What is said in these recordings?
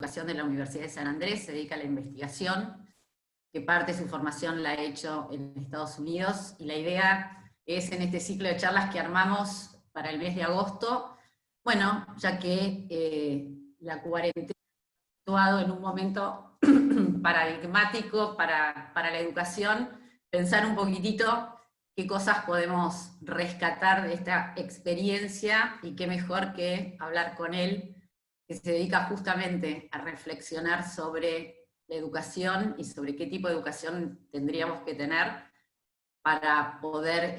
Educación de la Universidad de San Andrés, se dedica a la investigación, que parte de su formación la ha hecho en Estados Unidos, y la idea es en este ciclo de charlas que armamos para el mes de agosto, bueno, ya que la cuarentena ha actuado en un momento paradigmático para la educación, pensar un poquitito qué cosas podemos rescatar de esta experiencia, y qué mejor que hablar con él, que se dedica justamente a reflexionar sobre la educación y sobre qué tipo de educación tendríamos que tener para poder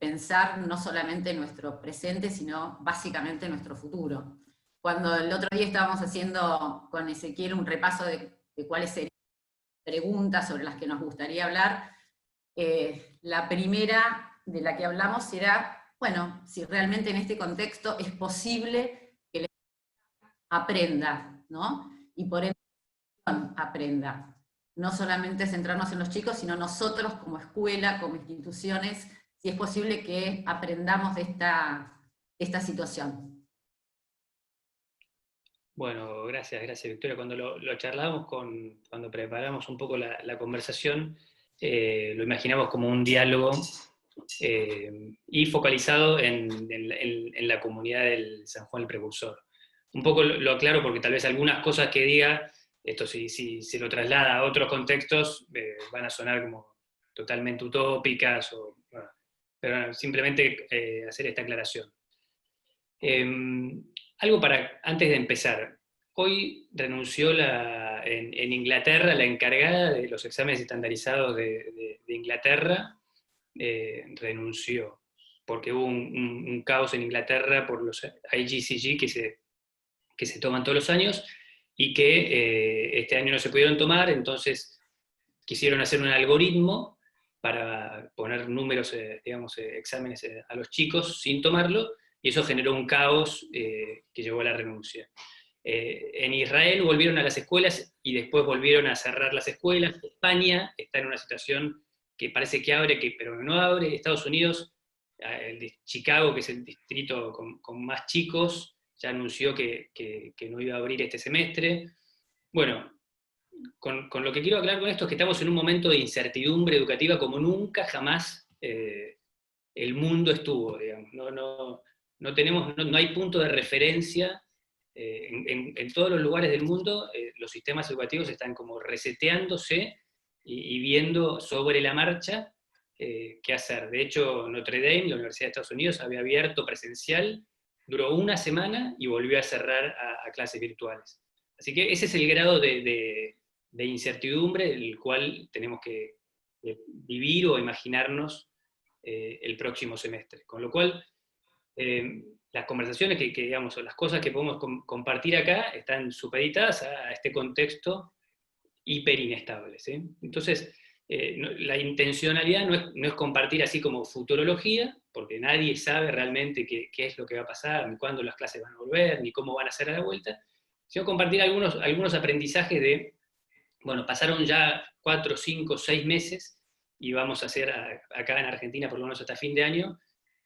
pensar no solamente en nuestro presente, sino básicamente en nuestro futuro. Cuando el otro día estábamos haciendo con Ezequiel un repaso de cuáles serían las preguntas sobre las que nos gustaría hablar, la primera de la que hablamos era, bueno, si realmente en este contexto es posible que aprenda, ¿no? Y por ende aprenda. No solamente centrarnos en los chicos, sino nosotros como escuela, como instituciones, si es posible que aprendamos de esta situación. Bueno, gracias Victoria. Cuando lo charlábamos, cuando preparamos un poco la conversación, lo imaginamos como un diálogo y focalizado en la comunidad del San Juan el Precursor. Un poco lo aclaro porque tal vez algunas cosas que diga, esto si se lo traslada a otros contextos, van a sonar como totalmente utópicas, bueno, pero simplemente hacer esta aclaración. Algo para, antes de empezar, hoy renunció en Inglaterra la encargada de los exámenes estandarizados de Inglaterra, renunció, porque hubo un caos en Inglaterra por los IGCG que se toman todos los años, y que este año no se pudieron tomar, entonces quisieron hacer un algoritmo para poner números, exámenes a los chicos sin tomarlo, y eso generó un caos que llevó a la renuncia. En Israel volvieron a las escuelas y después volvieron a cerrar las escuelas. España está en una situación que parece que abre, pero no abre. Estados Unidos, el de Chicago, que es el distrito con más chicos, ya anunció que no iba a abrir este semestre. Bueno, con lo que quiero aclarar con esto es que estamos en un momento de incertidumbre educativa como nunca jamás el mundo estuvo, digamos. No hay punto de referencia. En todos los lugares del mundo los sistemas educativos están como reseteándose y viendo sobre la marcha qué hacer. De hecho, Notre Dame, la Universidad de Estados Unidos, había abierto presencial, duró una semana y volvió a cerrar a clases virtuales. Así que ese es el grado de incertidumbre el cual tenemos que vivir o imaginarnos el próximo semestre. Con lo cual, las conversaciones digamos, o las cosas que podemos compartir acá están supeditadas a este contexto hiper inestable, ¿sí? Entonces, la intencionalidad no es compartir así como futurología, porque nadie sabe realmente qué es lo que va a pasar, ni cuándo las clases van a volver, ni cómo van a ser a la vuelta, sino compartir algunos aprendizajes de, bueno, pasaron ya 4, 5, 6 meses, y vamos a hacer acá en Argentina, por lo menos hasta fin de año,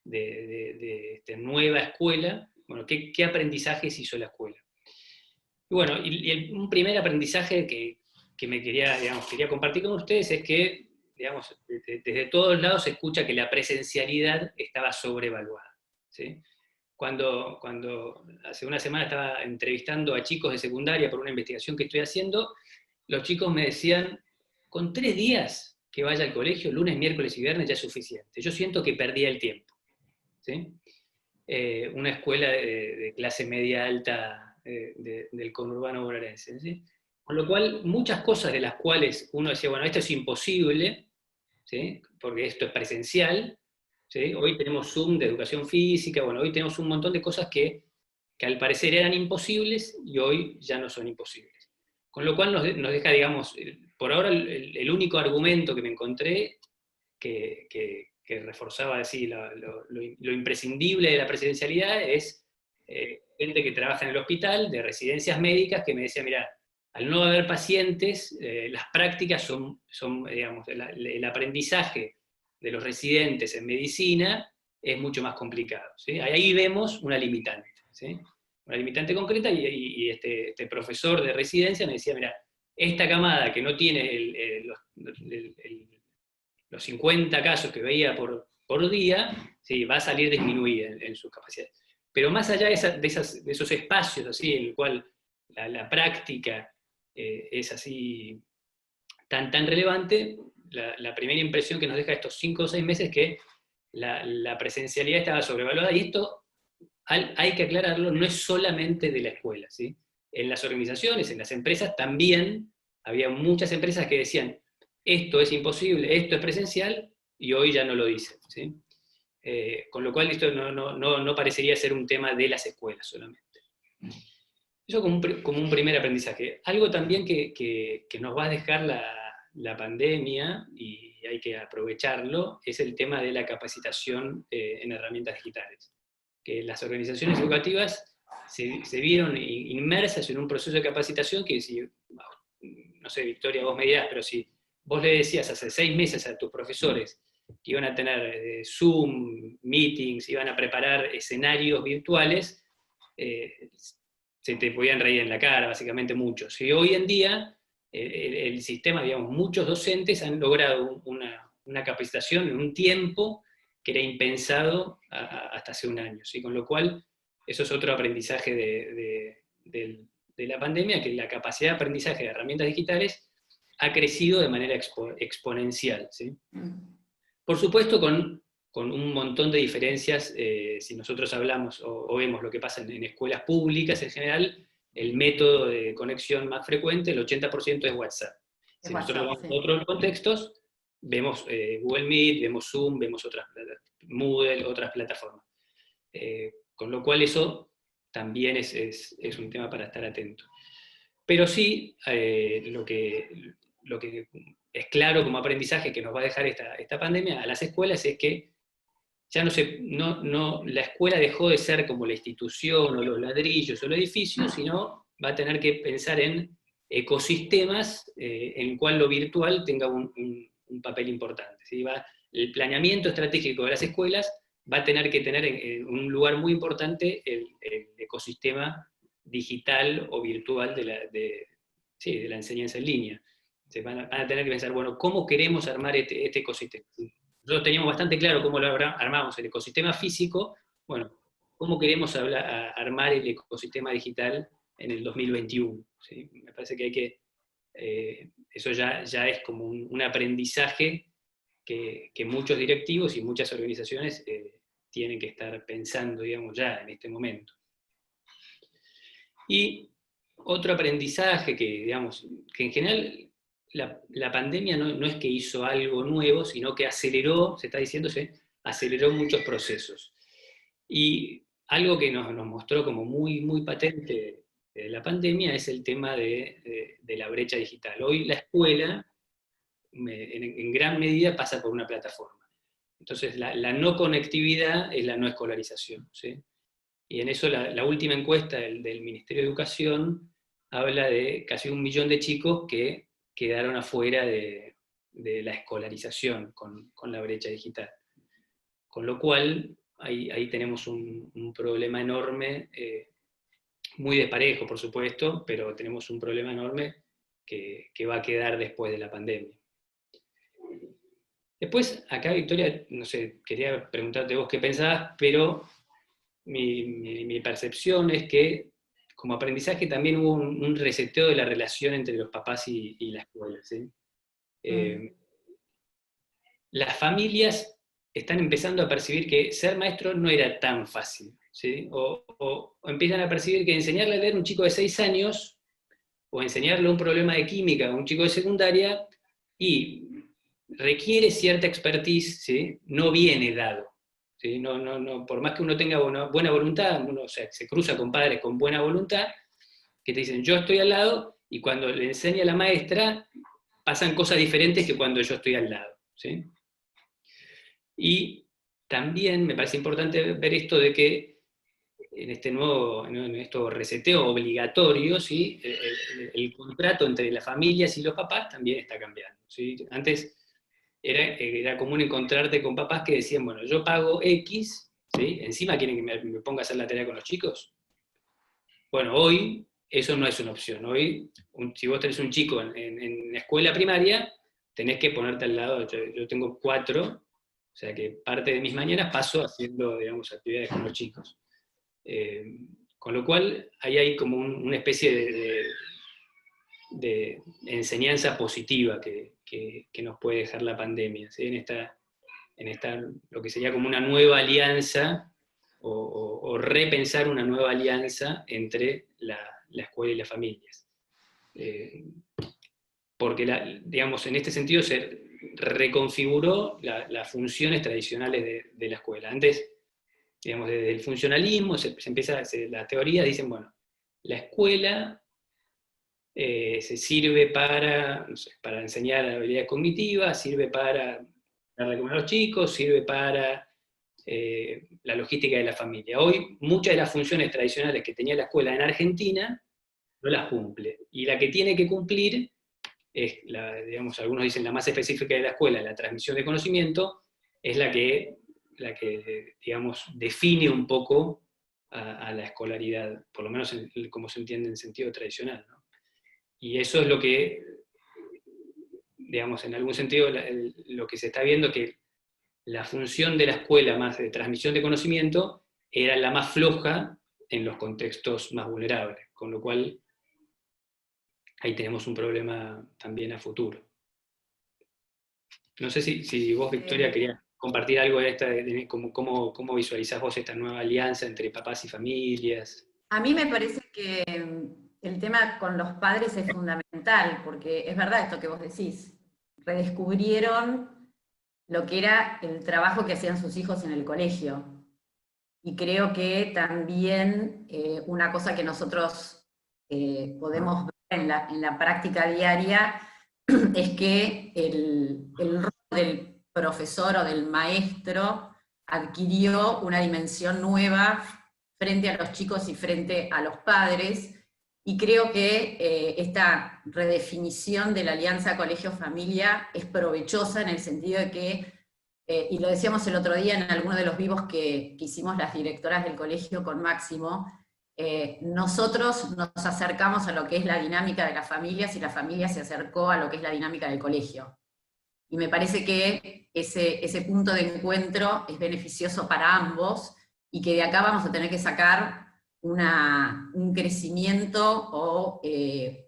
de esta nueva escuela. Bueno, ¿qué aprendizajes hizo la escuela? Y bueno, un primer aprendizaje que me quería compartir con ustedes es que, digamos, desde todos lados se escucha que la presencialidad estaba sobrevaluada, ¿sí? Cuando hace una semana estaba entrevistando a chicos de secundaria por una investigación que estoy haciendo, los chicos me decían, con 3 días que vaya al colegio, lunes, miércoles y viernes, ya es suficiente. Yo siento que perdía el tiempo, ¿sí? Una escuela de clase media alta del conurbano bonaerense, ¿sí? Con lo cual, muchas cosas de las cuales uno decía, bueno, esto es imposible, ¿sí? Porque esto es presencial, ¿sí? Hoy tenemos Zoom de educación física, bueno, hoy tenemos un montón de cosas que al parecer eran imposibles y hoy ya no son imposibles. Con lo cual nos deja, digamos, por ahora el único argumento que me encontré que reforzaba así lo imprescindible de la presencialidad es gente que trabaja en el hospital, de residencias médicas, que me decía, mira, al no haber pacientes, las prácticas son digamos, el aprendizaje de los residentes en medicina es mucho más complicado, ¿sí? Ahí vemos una limitante, ¿sí? una limitante concreta, y este profesor de residencia me decía, mira, esta camada que no tiene los 50 casos que veía por día, sí, va a salir disminuida en sus capacidades. Pero más allá de esos espacios así, en el cual la práctica es así tan relevante, la primera impresión que nos deja estos 5 o 6 meses es que la presencialidad estaba sobrevalorada, y esto hay que aclararlo, no es solamente de la escuela, ¿sí? En las organizaciones, en las empresas también, había muchas empresas que decían, esto es imposible, esto es presencial, y hoy ya no lo dicen, ¿sí? Con lo cual esto no parecería ser un tema de las escuelas solamente. Eso como un primer aprendizaje. Algo también que nos va a dejar la pandemia, y hay que aprovecharlo, es el tema de la capacitación en herramientas digitales. Que las organizaciones educativas se vieron inmersas en un proceso de capacitación que, si, no sé, Victoria, vos me dirás, pero si vos le decías hace 6 meses a tus profesores que iban a tener Zoom, meetings, iban a preparar escenarios virtuales, se te podían reír en la cara, básicamente muchos. Y hoy en día, el sistema, digamos, muchos docentes han logrado una capacitación en un tiempo que era impensado hasta hace un año, ¿sí? Con lo cual, eso es otro aprendizaje de la pandemia, que la capacidad de aprendizaje de herramientas digitales ha crecido de manera exponencial, ¿sí? Por supuesto, con un montón de diferencias, si nosotros hablamos o vemos lo que pasa en escuelas públicas en general, el método de conexión más frecuente, el 80% es WhatsApp. Si nosotros vamos a otros contextos, vemos Google Meet, vemos Zoom, vemos Moodle, otras plataformas. Con lo cual eso también es un tema para estar atento. Pero sí, lo que es claro como aprendizaje que nos va a dejar esta pandemia a las escuelas es que ya la escuela dejó de ser como la institución o los ladrillos o el edificio, sino va a tener que pensar en ecosistemas en el cual lo virtual tenga un papel importante, ¿sí? El planeamiento estratégico de las escuelas va a tener que tener en un lugar muy importante el ecosistema digital o virtual de la enseñanza en línea. Se van a tener que pensar, bueno, ¿cómo queremos armar este ecosistema? Nosotros teníamos bastante claro cómo lo armamos el ecosistema físico, bueno, ¿cómo queremos armar el ecosistema digital en el 2021? ¿Sí? Me parece que eso ya es como un aprendizaje que muchos directivos y muchas organizaciones tienen que estar pensando, digamos, ya en este momento. Y otro aprendizaje digamos, que en general la pandemia no es que hizo algo nuevo, sino que aceleró, se está diciendo, aceleró muchos procesos. Y algo que nos mostró como muy patente la pandemia es el tema de la brecha digital. Hoy la escuela, en gran medida, pasa por una plataforma. Entonces, la no conectividad es la no escolarización, ¿sí? Y en eso la última encuesta del Ministerio de Educación habla de casi 1 millón de chicos que quedaron afuera de la escolarización con la brecha digital. Con lo cual, ahí tenemos un problema enorme, muy desparejo, por supuesto, pero tenemos un problema enorme que va a quedar después de la pandemia. Después, acá, Victoria, no sé, quería preguntarte vos qué pensabas, pero mi percepción es que como aprendizaje también hubo un reseteo de la relación entre los papás y la escuela, ¿sí? Las familias están empezando a percibir que ser maestro no era tan fácil, ¿sí? O empiezan a percibir que enseñarle a leer a un chico de 6 años, o enseñarle un problema de química a un chico de secundaria, y requiere cierta expertise, ¿sí? No viene dado. ¿Sí? Por más que uno tenga buena voluntad, uno se cruza con padres con buena voluntad, que te dicen, yo estoy al lado, y cuando le enseña a la maestra, pasan cosas diferentes que cuando yo estoy al lado, ¿sí? Y también me parece importante ver esto de que en esto reseteo obligatorio, ¿sí? El contrato entre las familias y los papás también está cambiando, ¿sí? Antes era común encontrarte con papás que decían, bueno, yo pago X, ¿sí? Encima quieren que me ponga a hacer la tarea con los chicos. Bueno, hoy eso no es una opción. Hoy, si vos tenés un chico en escuela primaria, tenés que ponerte al lado. Yo tengo 4, o sea que parte de mis mañanas paso haciendo, digamos, actividades con los chicos. Con lo cual, ahí hay como una especie de enseñanza positiva que nos puede dejar la pandemia, ¿sí? Lo que sería como una nueva alianza, o repensar una nueva alianza entre la escuela y las familias. Porque, digamos, en este sentido se reconfiguró las funciones tradicionales de la escuela. Antes, digamos, desde el funcionalismo las teorías dicen, bueno, la escuela se sirve para, no sé, para enseñar habilidades cognitivas, sirve para darle comer a los chicos, sirve para la logística de la familia. Hoy muchas de las funciones tradicionales que tenía la escuela en Argentina no las cumple. Y la que tiene que cumplir es, digamos, algunos dicen la más específica de la escuela, la transmisión de conocimiento, es la que digamos, define un poco a la escolaridad, por lo menos como se entiende en sentido tradicional, ¿no? Y eso es lo que, digamos, en algún sentido, lo que se está viendo, que la función de la escuela más de transmisión de conocimiento era la más floja en los contextos más vulnerables, con lo cual ahí tenemos un problema también a futuro. No sé si vos, Victoria, querías compartir algo de cómo visualizás vos esta nueva alianza entre papás y familias. A mí me parece que el tema con los padres es fundamental, porque es verdad esto que vos decís, redescubrieron lo que era el trabajo que hacían sus hijos en el colegio. Y creo que también una cosa que nosotros podemos ver en la práctica diaria es que el rol del profesor o del maestro adquirió una dimensión nueva frente a los chicos y frente a los padres, y creo que esta redefinición de la alianza colegio-familia es provechosa en el sentido de que, y lo decíamos el otro día en alguno de los vivos que hicimos las directoras del colegio con Máximo, nosotros nos acercamos a lo que es la dinámica de las familias y la familia se acercó a lo que es la dinámica del colegio. Y me parece que ese punto de encuentro es beneficioso para ambos y que de acá vamos a tener que sacar un crecimiento o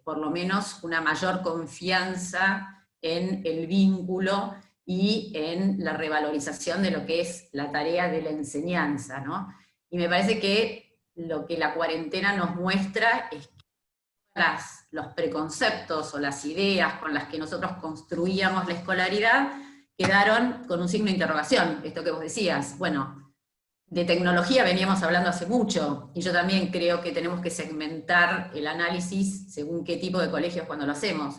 por lo menos una mayor confianza en el vínculo y en la revalorización de lo que es la tarea de la enseñanza, ¿no? Y me parece que lo que la cuarentena nos muestra es que los preconceptos o las ideas con las que nosotros construíamos la escolaridad quedaron con un signo de interrogación, esto que vos decías. Bueno, de tecnología veníamos hablando hace mucho, y yo también creo que tenemos que segmentar el análisis según qué tipo de colegios cuando lo hacemos,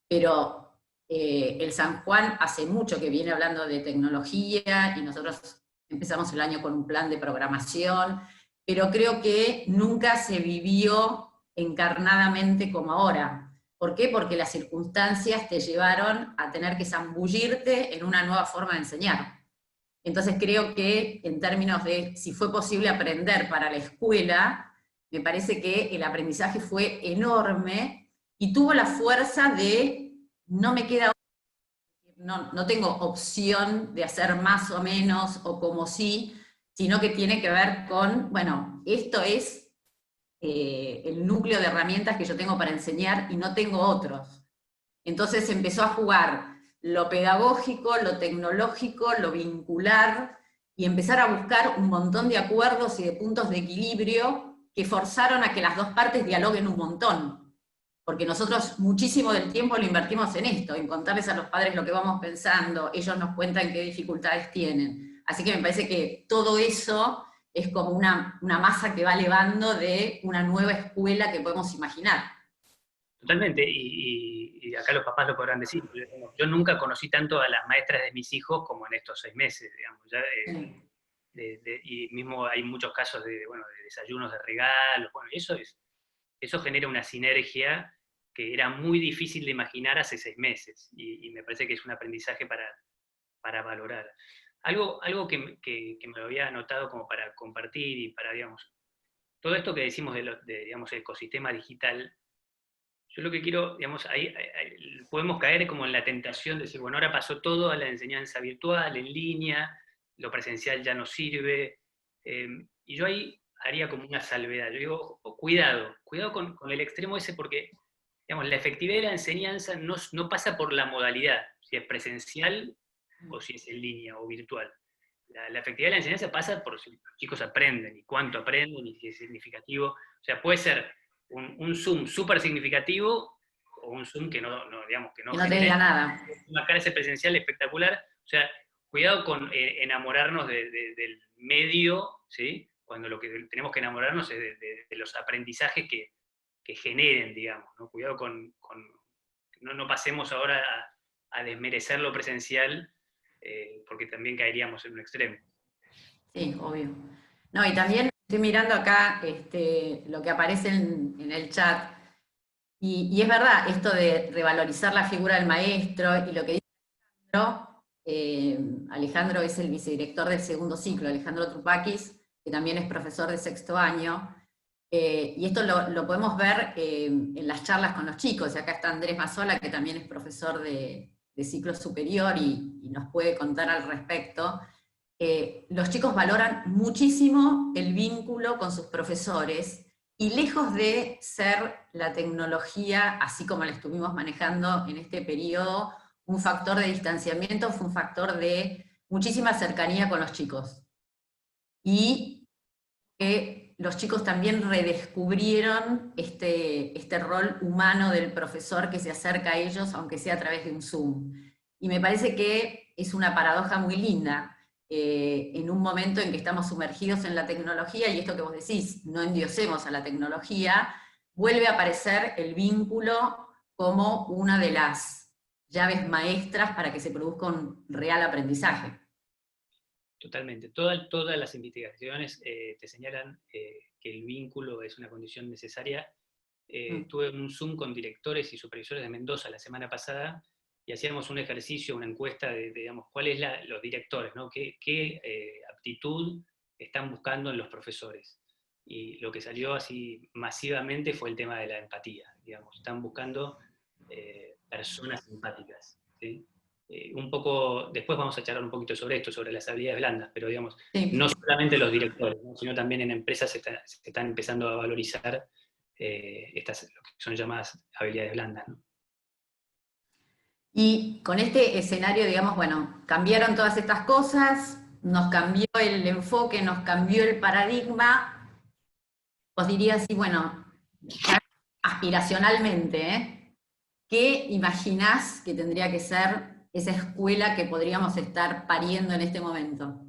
pero el San Juan hace mucho que viene hablando de tecnología, y nosotros empezamos el año con un plan de programación, pero creo que nunca se vivió encarnadamente como ahora. ¿Por qué? Porque las circunstancias te llevaron a tener que zambullirte en una nueva forma de enseñar. Entonces creo que en términos de si fue posible aprender para la escuela, me parece que el aprendizaje fue enorme y tuvo la fuerza de no me queda, no tengo opción de hacer más o menos o como sí, sino que tiene que ver con, bueno, esto es el núcleo de herramientas que yo tengo para enseñar y no tengo otros. Entonces empezó a jugar lo pedagógico, lo tecnológico, lo vincular, y empezar a buscar un montón de acuerdos y de puntos de equilibrio que forzaron a que las dos partes dialoguen un montón. Porque nosotros muchísimo del tiempo lo invertimos en esto, en contarles a los padres lo que vamos pensando, ellos nos cuentan qué dificultades tienen. Así que me parece que todo eso es como una masa que va elevando de una nueva escuela que podemos imaginar. Totalmente, y acá los papás lo podrán decir. Yo nunca conocí tanto a las maestras de mis hijos como en estos 6 meses, digamos. Ya, y mismo hay muchos casos de desayunos de regalos. Bueno, eso genera una sinergia que era muy difícil de imaginar hace 6 meses, y me parece que es un aprendizaje para valorar. Algo que me lo había anotado como para compartir y para, digamos, todo esto que decimos digamos, el ecosistema digital, yo lo que quiero, digamos, ahí podemos caer como en la tentación de decir, bueno, ahora pasó todo a la enseñanza virtual, en línea, lo presencial ya no sirve, y yo ahí haría como una salvedad. Yo digo, cuidado con el extremo ese, porque digamos, la efectividad de la enseñanza no pasa por la modalidad, si es presencial o si es en línea o virtual. La efectividad de la enseñanza pasa por si los chicos aprenden, y cuánto aprenden, y si es significativo. O sea, puede ser un Zoom súper significativo, o un Zoom que digamos, que no Que no te diga genere nada. una clase presencial espectacular. O sea, cuidado con enamorarnos del medio, ¿sí? Cuando lo que tenemos que enamorarnos es de los aprendizajes que generen, digamos, ¿no? Cuidado no pasemos ahora a desmerecer lo presencial, porque también caeríamos en un extremo. Sí, obvio. No, y también estoy mirando acá lo que aparece en el chat, y es verdad, esto de revalorizar la figura del maestro, y lo que dice Alejandro, Alejandro es el vicedirector del segundo ciclo, Alejandro Trupakis, que también es profesor de sexto año, y esto lo podemos ver en las charlas con los chicos, y acá está Andrés Mazzola, que también es profesor de ciclo superior y nos puede contar al respecto. Los chicos valoran muchísimo el vínculo con sus profesores, y lejos de ser la tecnología, así como la estuvimos manejando en este periodo, un factor de distanciamiento, fue un factor de muchísima cercanía con los chicos. Y que los chicos también redescubrieron este rol humano del profesor que se acerca a ellos, aunque sea a través de un Zoom. Y me parece que es una paradoja muy linda, en un momento en que estamos sumergidos en la tecnología, y esto que vos decís, no endiosemos a la tecnología, vuelve a aparecer el vínculo como una de las llaves maestras para que se produzca un real aprendizaje. Totalmente. Todas las investigaciones te señalan que el vínculo es una condición necesaria. Tuve un Zoom con directores y supervisores de Mendoza la semana pasada, y hacíamos un ejercicio, una encuesta digamos, cuáles los directores, ¿no? ¿Qué aptitud están buscando en los profesores? Y lo que salió así masivamente fue el tema de la empatía, digamos. Están buscando personas empáticas, ¿sí? Un poco, después vamos a charlar un poquito sobre esto, sobre las habilidades blandas, pero digamos, Sí. no solamente los directores, ¿no? Sino también en empresas se están empezando a valorizar estas, lo que son llamadas habilidades blandas, ¿no? Y con este escenario, digamos, bueno, cambiaron todas estas cosas, nos cambió el enfoque, nos cambió el paradigma. Os diría así, bueno, ya aspiracionalmente, ¿qué imaginás que tendría que ser esa escuela que podríamos estar pariendo en este momento?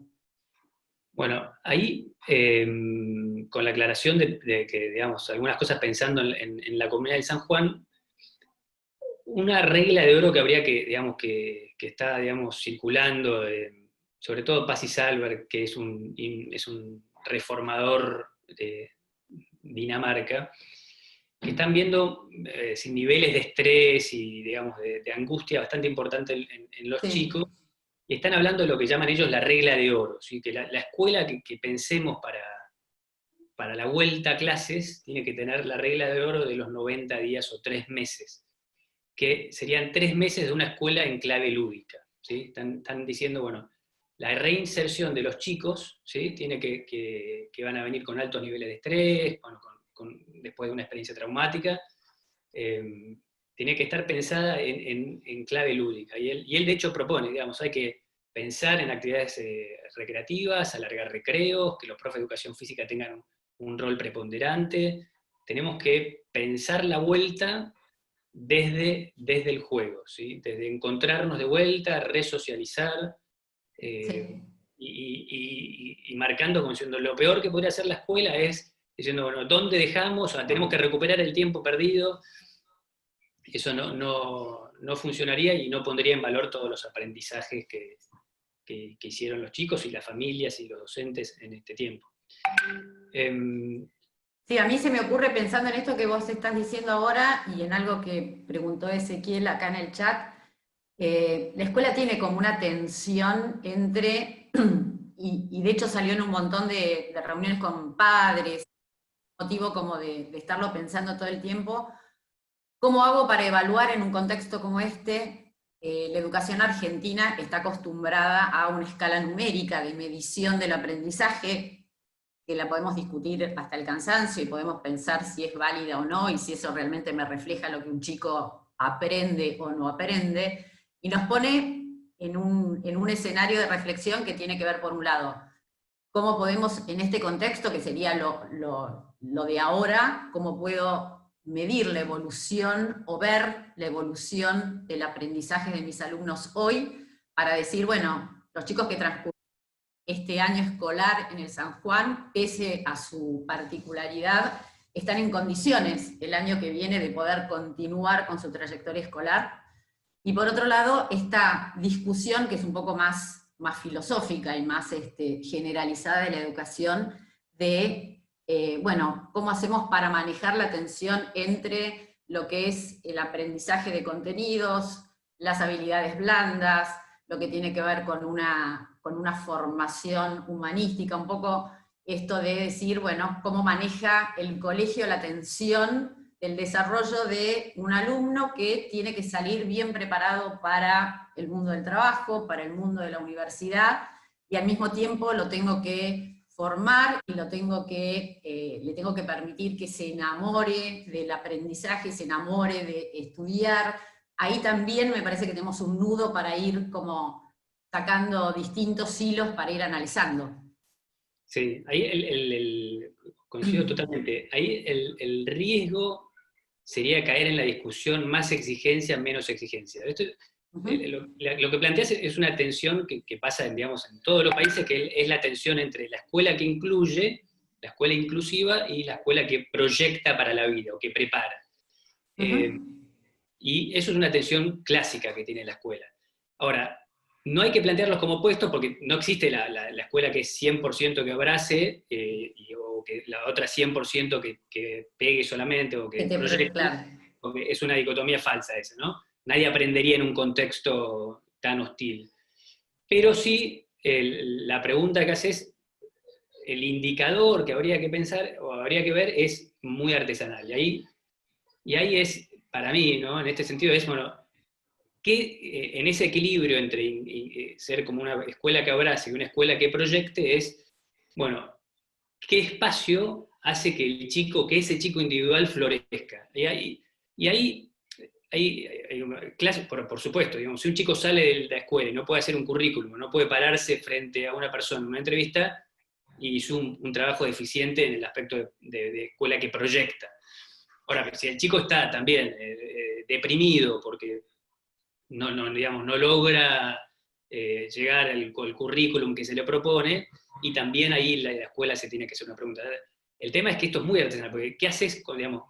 Bueno, ahí, con la aclaración de que, digamos, algunas cosas pensando en la comunidad de San Juan, una regla de oro que habría digamos, que está, digamos, circulando, sobre todo Pazzi Salver, que es un reformador de Dinamarca, que están viendo sin niveles de estrés y, digamos, de angustia bastante importante en los chicos, y están hablando de lo que llaman ellos la regla de oro, ¿sí? Que la escuela que pensemos para la vuelta a clases tiene que tener la regla de oro de los 90 días o 3 meses, que serían 3 meses de una escuela en clave lúdica, ¿sí? Están diciendo, bueno, la reinserción de los chicos, ¿sí? Tiene que van a venir con altos niveles de estrés, después de una experiencia traumática, tiene que estar pensada en clave lúdica. Y él de hecho propone, digamos, hay que pensar en actividades recreativas, alargar recreos, que los profes de educación física tengan un rol preponderante. Tenemos que pensar la vuelta desde el juego, ¿sí? Desde encontrarnos de vuelta, resocializar, Sí. y marcando como diciendo, lo peor que podría hacer la escuela es diciendo, bueno, ¿dónde dejamos? O sea, tenemos que recuperar el tiempo perdido. Eso no funcionaría y no pondría en valor todos los aprendizajes que hicieron los chicos y las familias y los docentes en este tiempo. Sí, a mí se me ocurre pensando en esto que vos estás diciendo ahora y en algo que preguntó Ezequiel acá en el chat. La escuela tiene como una tensión entre, y de hecho salió en un montón de reuniones con padres, motivo como de estarlo pensando todo el tiempo. ¿Cómo hago para evaluar en un contexto como este? La educación argentina está acostumbrada a una escala numérica de medición del aprendizaje, que la podemos discutir hasta el cansancio y podemos pensar si es válida o no, y si eso realmente me refleja lo que un chico aprende o no aprende, y nos pone en un escenario de reflexión que tiene que ver, por un lado, cómo podemos, en este contexto, que sería lo de ahora, cómo puedo medir la evolución o ver la evolución del aprendizaje de mis alumnos hoy, para decir, bueno, los chicos que transcurren este año escolar en el San Juan, pese a su particularidad, están en condiciones el año que viene de poder continuar con su trayectoria escolar. Y por otro lado, esta discusión, que es un poco más filosófica y más generalizada de la educación, de, bueno, cómo hacemos para manejar la tensión entre lo que es el aprendizaje de contenidos, las habilidades blandas, lo que tiene que ver con una formación humanística, un poco esto de decir, bueno, cómo maneja el colegio la tensión del desarrollo de un alumno que tiene que salir bien preparado para el mundo del trabajo, para el mundo de la universidad, y al mismo tiempo lo tengo que formar y le tengo que permitir que se enamore del aprendizaje, se enamore de estudiar. Ahí también me parece que tenemos un nudo para ir como sacando distintos hilos para ir analizando. Sí, ahí coincido totalmente. Ahí el riesgo sería caer en la discusión más exigencia, menos exigencia. Lo que planteas es una tensión que pasa, digamos, en todos los países, que es la tensión entre la escuela que incluye, la escuela inclusiva, y la escuela que proyecta para la vida, o que prepara. Y eso es una tensión clásica que tiene la escuela. Ahora, no hay que plantearlos como opuestos, porque no existe la escuela que es 100% que abrace, o que la otra 100% que pegue solamente, o que proyecte, Claro. porque es una dicotomía falsa esa, ¿no? Nadie aprendería en un contexto tan hostil. Pero sí, la pregunta que haces, el indicador que habría que pensar, o habría que ver, es muy artesanal. Y ahí es, para mí, ¿no? En este sentido, es, bueno, que en ese equilibrio entre ser como una escuela que abrace y una escuela que proyecte es, bueno, ¿qué espacio hace que ese chico individual florezca? Y ahí hay clases, por supuesto, digamos, si un chico sale de la escuela y no puede hacer un currículum, no puede pararse frente a una persona en una entrevista y hizo un trabajo deficiente en el aspecto de escuela que proyecta. Ahora, si el chico está también deprimido porque digamos, no logra llegar al currículum que se le propone, y también ahí la escuela se tiene que hacer una pregunta. El tema es que esto es muy artesanal, porque ¿qué haces con, digamos,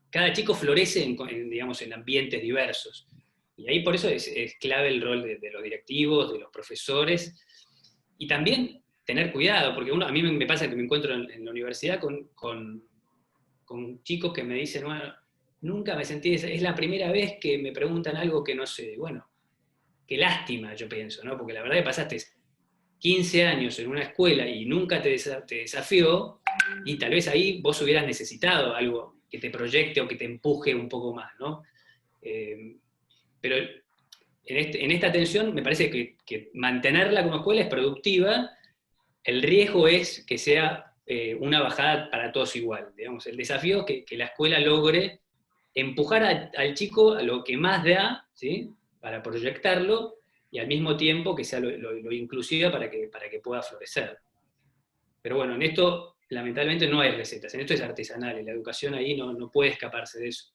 cada chico florece digamos, en ambientes diversos? Y ahí por eso es clave el rol de los directivos, de los profesores, y también tener cuidado, porque a mí me pasa que me encuentro en la universidad con chicos que me dicen, bueno, nunca me sentí, es la primera vez que me preguntan algo que no sé. Bueno, qué lástima, yo pienso, ¿no? Porque la verdad que pasaste 15 años en una escuela y nunca te desafió, y tal vez ahí vos hubieras necesitado algo que te proyecte o que te empuje un poco más, ¿no? Pero en esta tensión me parece que mantenerla como escuela es productiva. El riesgo es que sea una bajada para todos igual. Digamos, el desafío es que la escuela logre empujar al chico a lo que más da, ¿sí? Para proyectarlo, y al mismo tiempo que sea lo inclusiva para que pueda florecer. Pero bueno, en esto lamentablemente no hay recetas, en esto es artesanal, y la educación ahí no puede escaparse de eso.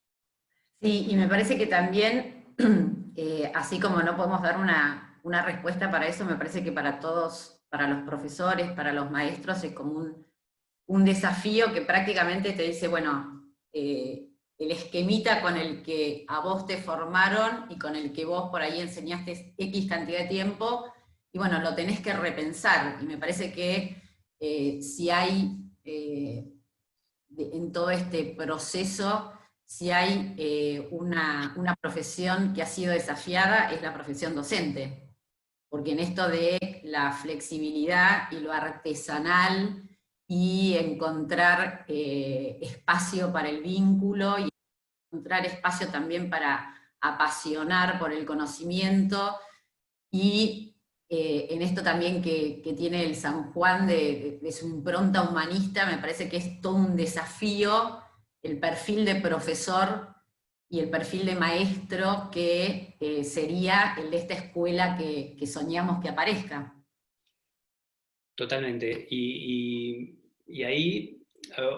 Sí, y me parece que también, así como no podemos dar una respuesta para eso, me parece que para todos, para los profesores, para los maestros, es como un desafío que prácticamente te dice, bueno, el esquemita con el que a vos te formaron y con el que vos por ahí enseñaste X cantidad de tiempo, y bueno, lo tenés que repensar. Y me parece que si hay, en todo este proceso, si hay una profesión que ha sido desafiada, es la profesión docente. Porque en esto de la flexibilidad y lo artesanal y encontrar espacio para el vínculo y encontrar espacio también para apasionar por el conocimiento, y en esto también que tiene el San Juan de su impronta humanista, me parece que es todo un desafío el perfil de profesor y el perfil de maestro que sería el de esta escuela que soñamos que aparezca. Totalmente. Y ahí,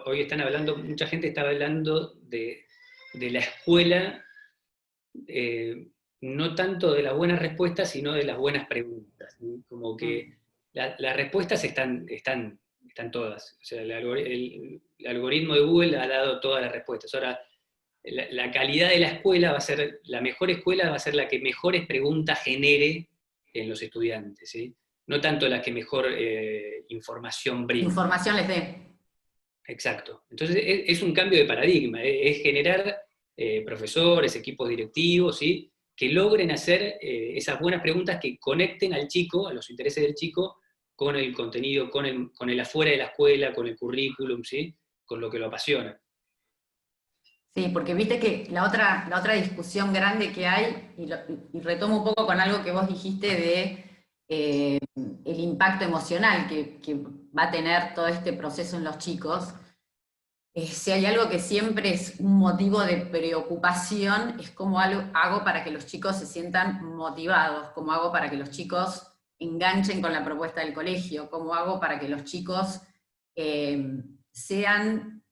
hoy están hablando, mucha gente está hablando de la escuela, no tanto de las buenas respuestas, sino de las buenas preguntas, ¿no? Como que las respuestas están todas. O sea, el algoritmo de Google ha dado todas las respuestas. Ahora, la calidad de la escuela va a ser, la mejor escuela va a ser la que mejores preguntas genere en los estudiantes, ¿sí? No tanto la que mejor información brinde. Información les dé. Exacto. Entonces es un cambio de paradigma, es generar profesores, equipos directivos, ¿sí? Que logren hacer esas buenas preguntas que conecten al chico, a los intereses del chico, con el contenido, con el afuera de la escuela, con el currículum, ¿sí? Con lo que lo apasiona. Sí, porque viste que la otra discusión grande que hay, y retomo un poco con algo que vos dijiste de el impacto emocional que va a tener todo este proceso en los chicos. Si hay algo que siempre es un motivo de preocupación, es cómo hago para que los chicos se sientan motivados, cómo hago para que los chicos enganchen con la propuesta del colegio, cómo hago para que los chicos sean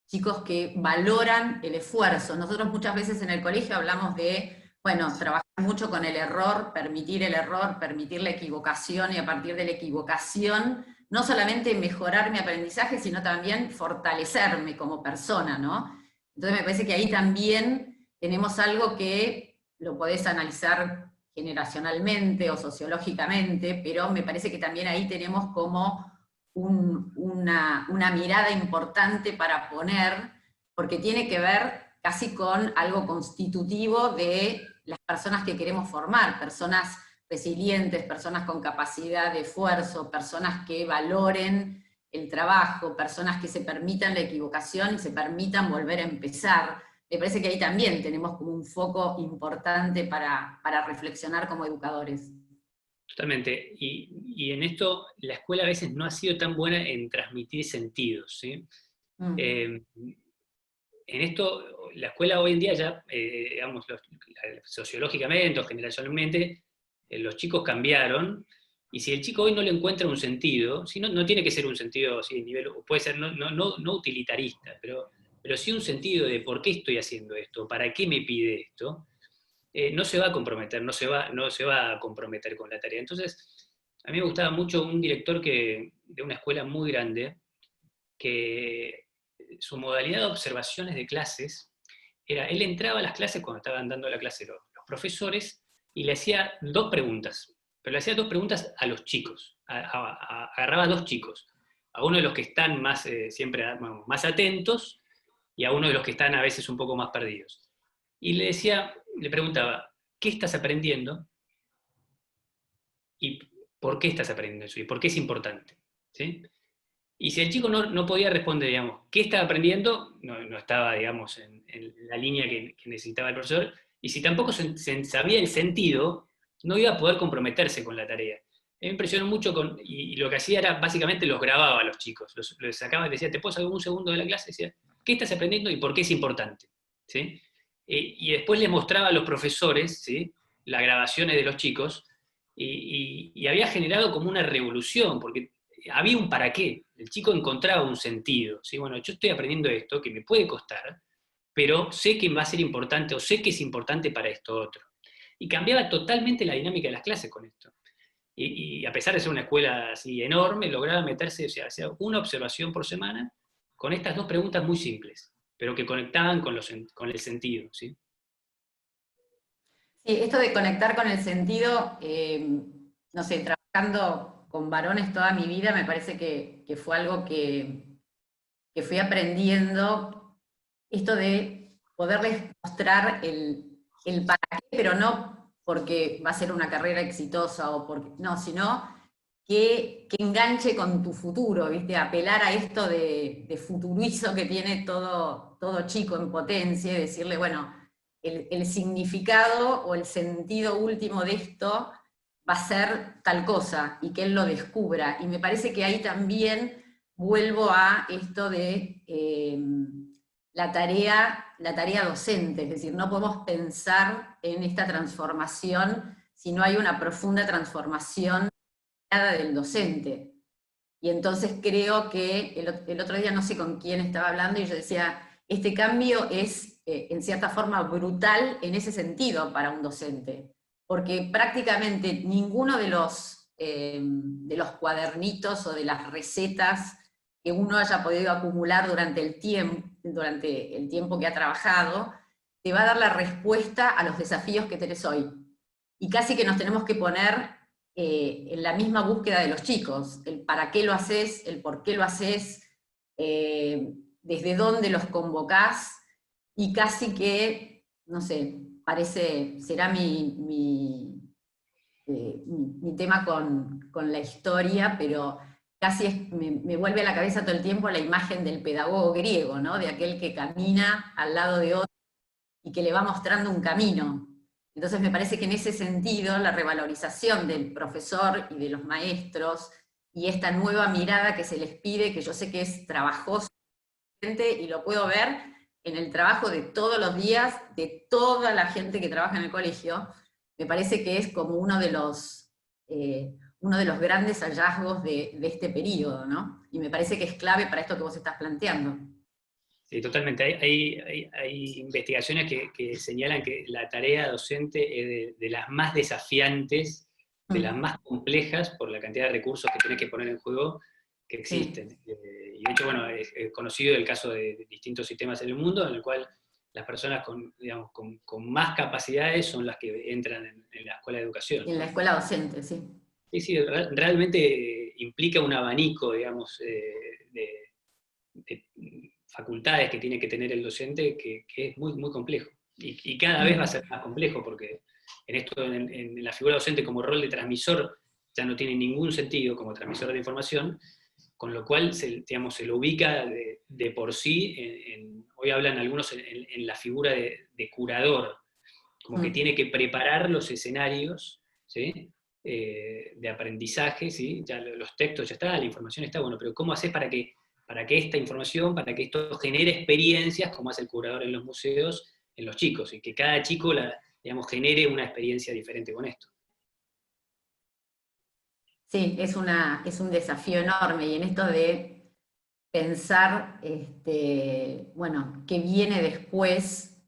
chicos que valoran el esfuerzo. Nosotros muchas veces en el colegio hablamos de, bueno, trabajar mucho con el error, permitir la equivocación, y a partir de la equivocación no solamente mejorar mi aprendizaje, sino también fortalecerme como persona, ¿no? Entonces me parece que ahí también tenemos algo que lo podés analizar generacionalmente o sociológicamente, pero me parece que también ahí tenemos como una mirada importante para poner, porque tiene que ver casi con algo constitutivo de las personas que queremos formar, personas resilientes, personas con capacidad de esfuerzo, personas que valoren el trabajo, personas que se permitan la equivocación y se permitan volver a empezar. Me parece que ahí también tenemos como un foco importante para reflexionar como educadores. Totalmente. Y en esto la escuela a veces no ha sido tan buena en transmitir sentidos, ¿sí? En esto, la escuela hoy en día ya, digamos, sociológicamente o generacionalmente, los chicos cambiaron, y si el chico hoy no le encuentra un sentido, si no, no tiene que ser un sentido así de nivel, puede ser no utilitarista, pero sí un sentido de por qué estoy haciendo esto, para qué me pide esto, no se va a comprometer, no se va a comprometer con la tarea. Entonces, a mí me gustaba mucho un director de una escuela muy grande, que su modalidad de observaciones de clases era, él entraba a las clases cuando estaban dando la clase los profesores, y le hacía dos preguntas, pero le hacía dos preguntas a los chicos, agarraba a dos chicos, a uno de los que están más, siempre más atentos, y a uno de los que están a veces un poco más perdidos. Y le preguntaba, ¿qué estás aprendiendo? ¿Y por qué estás aprendiendo eso? ¿Y por qué es importante? ¿Sí? Y si el chico no podía responder, digamos, ¿qué estaba aprendiendo? No estaba, digamos, en la línea que necesitaba el profesor. Y si tampoco se sabía el sentido, no iba a poder comprometerse con la tarea. Me impresionó mucho, y lo que hacía era, básicamente los grababa a los chicos. Los sacaba y decía, ¿te puedo sacar un segundo de la clase? Y decía, ¿qué estás aprendiendo y por qué es importante? ¿Sí? Y después les mostraba a los profesores, ¿sí?, las grabaciones de los chicos, y había generado como una revolución, porque había un para qué. El chico encontraba un sentido. ¿Sí? Bueno, yo estoy aprendiendo esto, que me puede costar, pero sé que va a ser importante, o sé que es importante para esto otro. Y cambiaba totalmente la dinámica de las clases con esto. Y a pesar de ser una escuela así enorme, lograba meterse, o sea, hacía una observación por semana con estas dos preguntas muy simples, pero que conectaban con el sentido. ¿Sí? Sí, esto de conectar con el sentido, no sé, trabajando con varones toda mi vida, me parece que fue algo que fui aprendiendo, esto de poderles mostrar el para qué, pero no porque va a ser una carrera exitosa, o porque, no, sino que enganche con tu futuro, ¿viste? Apelar a esto de futurizo que tiene todo chico en potencia, y decirle, bueno, el significado o el sentido último de esto va a ser tal cosa, y que él lo descubra. Y me parece que ahí también vuelvo a esto de la tarea docente, es decir, no podemos pensar en esta transformación si no hay una profunda transformación del docente. Y entonces creo que el otro día no sé con quién estaba hablando y yo decía, este cambio es en cierta forma brutal en ese sentido para un docente, porque prácticamente ninguno de los cuadernitos o de las recetas que uno haya podido acumular durante el tiempo que ha trabajado, te va a dar la respuesta a los desafíos que tenés hoy. Y casi que nos tenemos que poner en la misma búsqueda de los chicos, el para qué lo haces, el por qué lo haces, desde dónde los convocás, y casi que, no sé, será mi tema con la historia, pero casi me vuelve a la cabeza todo el tiempo la imagen del pedagogo griego, ¿no? De aquel que camina al lado de otro y que le va mostrando un camino. Entonces me parece que en ese sentido la revalorización del profesor y de los maestros y esta nueva mirada que se les pide, que yo sé que es trabajoso y lo puedo ver en el trabajo de todos los días, de toda la gente que trabaja en el colegio, me parece que es como uno de los grandes hallazgos de este periodo, ¿no? Y me parece que es clave para esto que vos estás planteando. Sí, totalmente. Hay investigaciones que señalan que la tarea docente es de las más desafiantes, de las más complejas por la cantidad de recursos que tiene que poner en juego que existen. Sí. Y de hecho, bueno, es conocido el caso de distintos sistemas en el mundo en el cual las personas con más capacidades son las que entran en la escuela de educación. En la escuela docente, sí. Sí, sí, realmente implica un abanico, digamos, de facultades que tiene que tener el docente que es muy, muy complejo. Y cada vez va a ser más complejo porque en la figura docente como rol de transmisor ya no tiene ningún sentido como transmisor de información, con lo cual se lo ubica de por sí, hoy hablan algunos en la figura de curador, como que tiene que preparar los escenarios, ¿sí? De aprendizaje, ¿sí? Ya los textos ya están, la información está, bueno, pero ¿cómo haces para que esta información, para que esto genere experiencias, como hace el curador en los museos, en los chicos, y que cada chico genere una experiencia diferente con esto? Sí, es un desafío enorme, y en esto de pensar, bueno, qué viene después,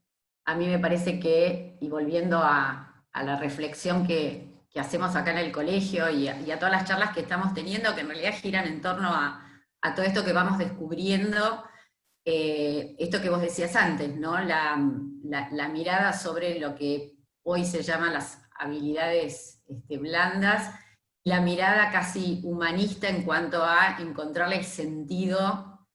a mí me parece que, y volviendo a la reflexión que hacemos acá en el colegio y a todas las charlas que estamos teniendo, que en realidad giran en torno a todo esto que vamos descubriendo, esto que vos decías antes, ¿no? La mirada sobre lo que hoy se llaman las habilidades blandas, la mirada casi humanista en cuanto a encontrarle el sentido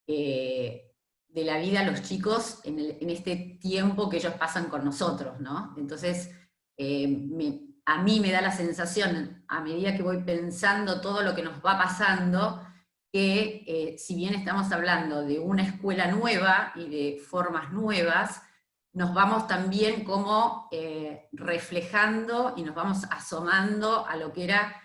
de la vida a los chicos en este tiempo que ellos pasan con nosotros, ¿no? Entonces, a mí me da la sensación, a medida que voy pensando todo lo que nos va pasando, que si bien estamos hablando de una escuela nueva y de formas nuevas, nos vamos también como reflejando y nos vamos asomando a lo que era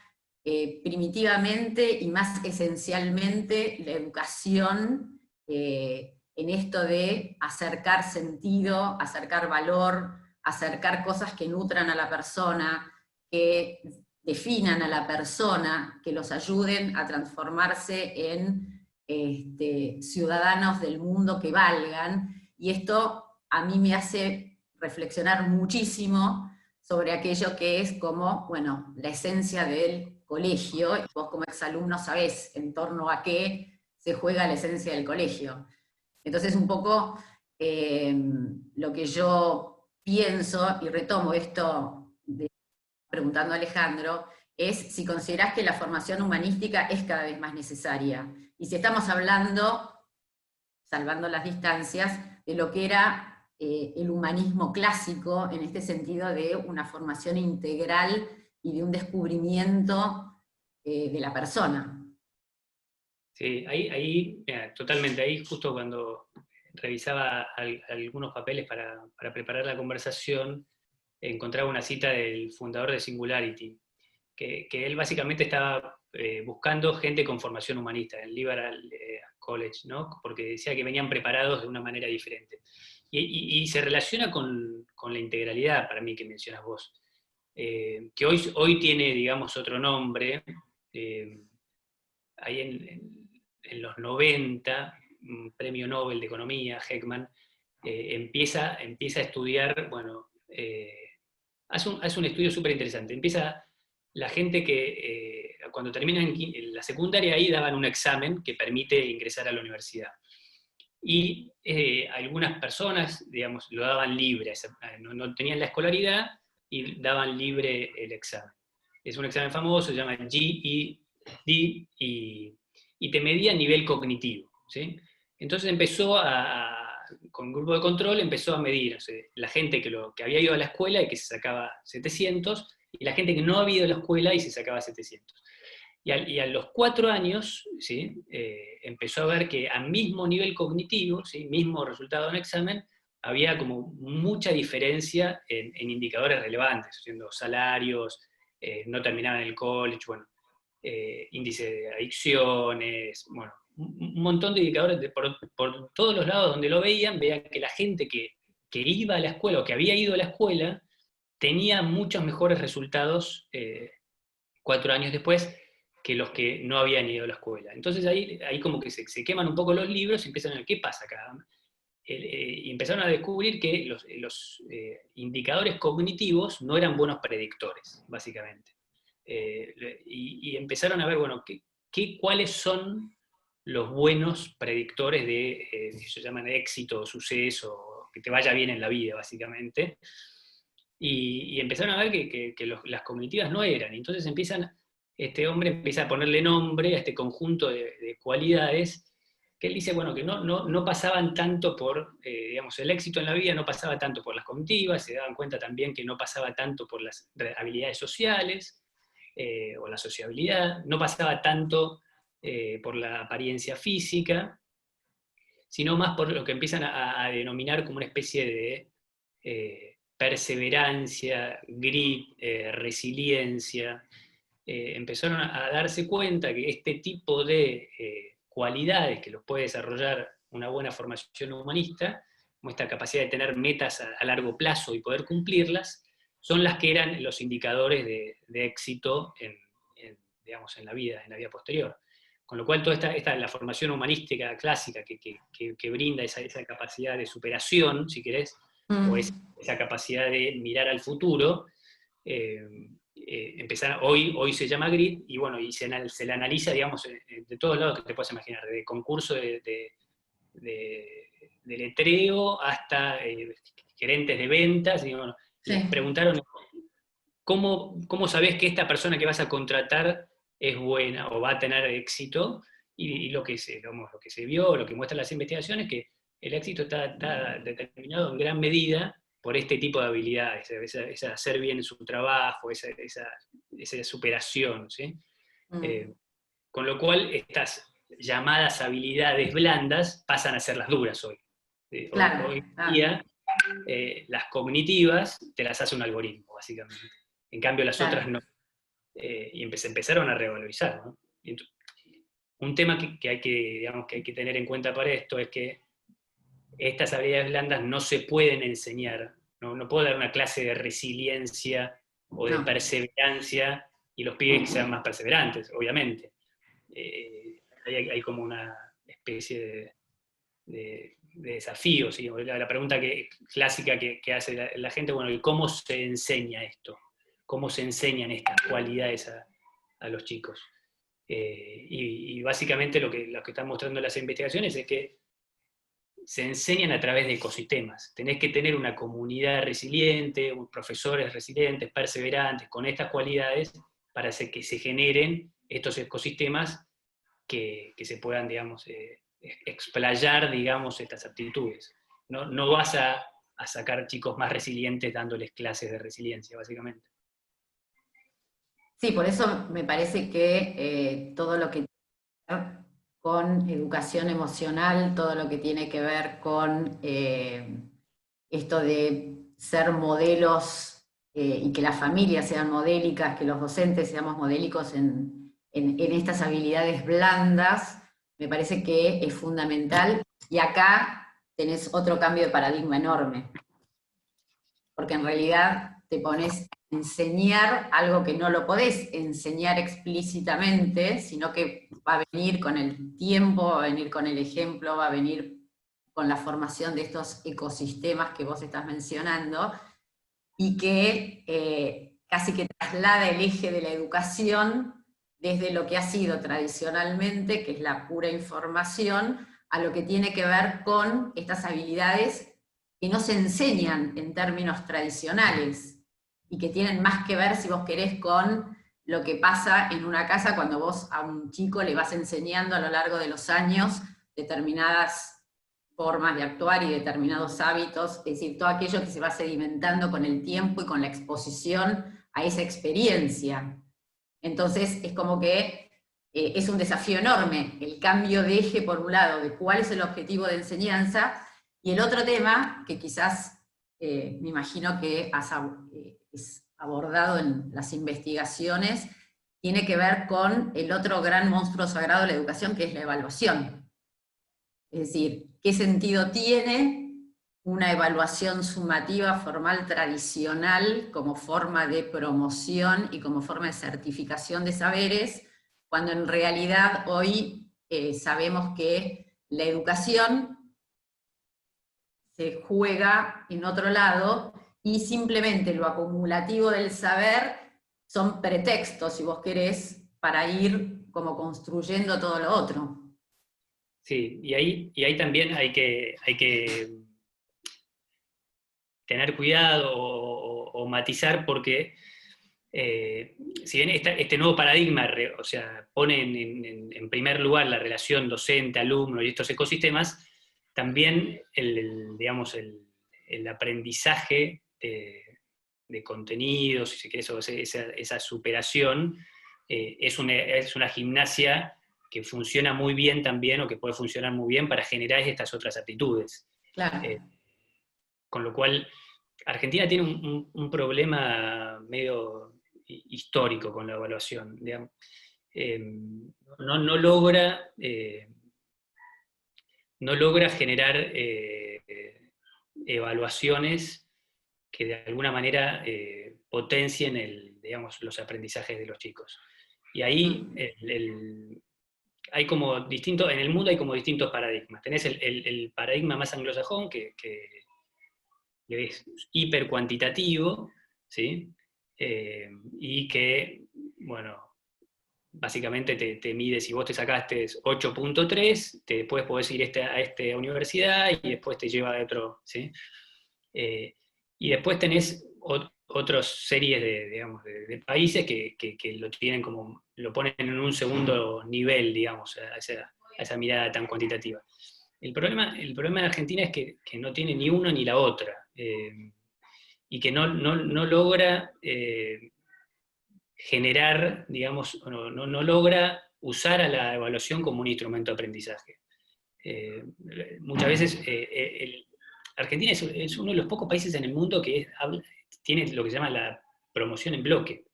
primitivamente y más esencialmente la educación, en esto de acercar sentido, acercar valor, acercar cosas que nutran a la persona, que definan a la persona, que los ayuden a transformarse en ciudadanos del mundo que valgan. Y esto a mí me hace reflexionar muchísimo sobre aquello que es como, bueno, la esencia del colegio, y vos como exalumno sabés en torno a qué se juega la esencia del colegio. Entonces un poco lo que yo pienso, y retomo esto preguntando a Alejandro, es si considerás que la formación humanística es cada vez más necesaria. Y si estamos hablando, salvando las distancias, de lo que era el humanismo clásico, en este sentido de una formación integral y de un descubrimiento de la persona. Sí, mira, totalmente, ahí justo cuando revisaba algunos papeles para preparar la conversación, encontraba una cita del fundador de Singularity, que él básicamente estaba buscando gente con formación humanista en Liberal College, ¿no? Porque decía que venían preparados de una manera diferente. Y se relaciona con la integralidad, para mí, que mencionas vos, que hoy tiene, digamos, otro nombre. Ahí en los 90, un premio Nobel de Economía, Heckman, empieza a estudiar, bueno, hace un estudio súper interesante. Empieza la gente que cuando terminan en la secundaria ahí daban un examen que permite ingresar a la universidad. Y algunas personas, digamos, lo daban libre, no tenían la escolaridad y daban libre el examen. Es un examen famoso, se llama GED y te medía a nivel cognitivo, ¿sí? Entonces con un grupo de control empezó a medir, o sea, la gente que había ido a la escuela y que se sacaba 700, y la gente que no había ido a la escuela y se sacaba 700. Y a los 4 años, ¿sí? Empezó a ver que a mismo nivel cognitivo, ¿sí? Mismo resultado en examen, había como mucha diferencia en indicadores relevantes, siendo salarios, no terminaban el college, bueno, índice de adicciones, bueno, un montón de indicadores por todos los lados donde lo veían que la gente que iba a la escuela o que había ido a la escuela tenía muchos mejores resultados 4 años después que los que no habían ido a la escuela. Entonces ahí como que se queman un poco los libros y empiezan a ver qué pasa acá. Y empezaron a descubrir que los indicadores cognitivos no eran buenos predictores, básicamente. Y empezaron a ver, bueno, cuáles son los buenos predictores de, que se llaman éxito o suceso, que te vaya bien en la vida, básicamente. Y empezaron a ver que las cognitivas no eran. Entonces este hombre empieza a ponerle nombre a este conjunto de cualidades que él dice, bueno, que no pasaban tanto por, digamos, el éxito en la vida no pasaba tanto por las cognitivas, se daban cuenta también que no pasaba tanto por las habilidades sociales, o la sociabilidad, no pasaba tanto por la apariencia física, sino más por lo que empiezan a denominar como una especie de perseverancia, grit, resiliencia. Empezaron a darse cuenta que este tipo de cualidades que los puede desarrollar una buena formación humanista, como esta capacidad de tener metas a largo plazo y poder cumplirlas, son las que eran los indicadores de éxito digamos, en la vida posterior. Con lo cual toda la formación humanística clásica que brinda esa capacidad de superación, si querés, o esa capacidad de mirar al futuro, hoy se llama GRIT, y bueno, y se la analiza, digamos, de todos lados que te puedas imaginar, de concurso de letreo hasta gerentes de ventas, y bueno, les preguntaron, ¿cómo sabés que esta persona que vas a contratar es buena o va a tener éxito? Y lo que se vio, lo que muestran las investigaciones, que el éxito está determinado en gran medida por este tipo de habilidades, esa hacer bien su trabajo, esa superación, ¿sí? Con lo cual, estas llamadas habilidades blandas pasan a ser las duras hoy. Claro, Hoy día, las cognitivas te las hace un algoritmo, básicamente. En cambio, las otras no. Y se empezaron a revalorizar, ¿no? Un tema que hay que tener en cuenta para esto es que estas habilidades blandas no se pueden enseñar. No puedo dar una clase de resiliencia o de perseverancia y los pibes que sean más perseverantes, obviamente. Hay como una especie de desafío, ¿sí? La pregunta clásica que hace la gente, bueno, ¿y cómo se enseña esto? ¿Cómo se enseñan estas cualidades a los chicos? Y básicamente lo que están mostrando las investigaciones es que se enseñan a través de ecosistemas. Tenés que tener una comunidad resiliente, profesores resilientes, perseverantes, con estas cualidades, para que se generen estos ecosistemas que se puedan, digamos, explayar, digamos, estas aptitudes. No vas a sacar chicos más resilientes dándoles clases de resiliencia, básicamente. Sí, por eso me parece que todo lo que tiene que ver con educación emocional, todo lo que tiene que ver con esto de ser modelos y que las familias sean modélicas, que los docentes seamos modélicos en estas habilidades blandas, me parece que es fundamental. Y acá tenés otro cambio de paradigma enorme, porque en realidad te pones a enseñar algo que no lo podés enseñar explícitamente, sino que va a venir con el tiempo, va a venir con el ejemplo, va a venir con la formación de estos ecosistemas que vos estás mencionando, y que casi que traslada el eje de la educación desde lo que ha sido tradicionalmente, que es la pura información, a lo que tiene que ver con estas habilidades que no se enseñan en términos tradicionales y que tienen más que ver, si vos querés, con lo que pasa en una casa cuando vos a un chico le vas enseñando a lo largo de los años determinadas formas de actuar y determinados hábitos, es decir, todo aquello que se va sedimentando con el tiempo y con la exposición a esa experiencia. Entonces es como que es un desafío enorme el cambio de eje, por un lado, de cuál es el objetivo de enseñanza, y el otro tema, que quizás me imagino que es abordado en las investigaciones, tiene que ver con el otro gran monstruo sagrado de la educación, que es la evaluación. Es decir, ¿qué sentido tiene una evaluación sumativa formal tradicional como forma de promoción y como forma de certificación de saberes, cuando en realidad hoy sabemos que la educación se juega en otro lado y simplemente lo acumulativo del saber son pretextos, si vos querés, para ir como construyendo todo lo otro? Sí, y ahí también hay que tener cuidado o matizar porque si bien este nuevo paradigma, o sea, pone en primer lugar la relación docente-alumno y estos ecosistemas, también digamos, el aprendizaje de contenidos, si querés, o esa superación, es una gimnasia que funciona muy bien también, o que puede funcionar muy bien para generar estas otras aptitudes. Claro. Con lo cual, Argentina tiene un problema medio histórico con la evaluación. Digamos. No logra, no logra generar evaluaciones que de alguna manera potencien digamos, los aprendizajes de los chicos. Y ahí hay como distintos, en el mundo hay como distintos paradigmas. Tenés el paradigma más anglosajón, que es hipercuantitativo, ¿sí? Y que, bueno, básicamente te mide, si vos te sacaste 8.3, después podés ir a esta universidad y después te lleva a otro, ¿sí? Y después tenés otras series digamos, de países que lo tienen como, lo ponen en un segundo nivel, digamos, a esa mirada tan cuantitativa. El problema de Argentina es que no tiene ni uno ni la otra, y que no logra generar, digamos, no logra usar a la evaluación como un instrumento de aprendizaje. Muchas veces Argentina es uno de los pocos países en el mundo que tiene lo que se llama la promoción en bloque,